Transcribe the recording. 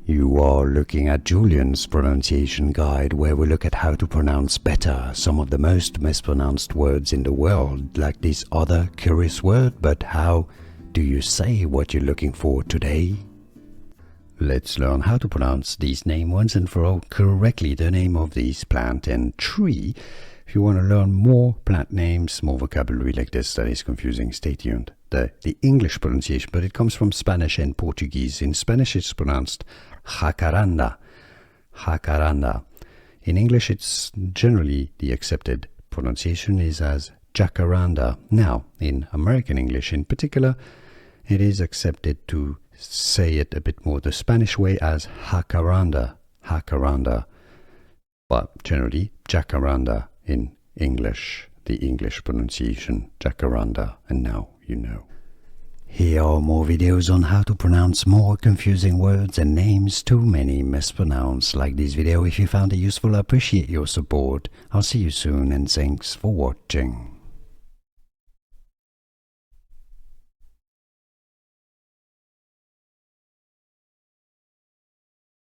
You are looking at Julian's pronunciation guide, where we look at how to pronounce better some of the most mispronounced words in the world, like this other curious word. But how do you say what you're looking for today? Let's learn how to pronounce these names once and for all correctly, the name of this plant and tree. If you want to learn more plant names, more vocabulary like this that is confusing, stay tuned. The English pronunciation, but it comes from Spanish and Portuguese. In Spanish it's pronounced jacaranda, jacaranda. In English it's generally the accepted pronunciation is as jacaranda. Now, in American English in particular, it is accepted to say it a bit more the Spanish way as jacaranda, jacaranda. But generally, jacaranda in English, the English pronunciation, jacaranda, and now you know. Here are more videos on how to pronounce more confusing words and names too many mispronounced. Like this video if you found it useful. I appreciate your support. I'll see you soon and thanks for watching.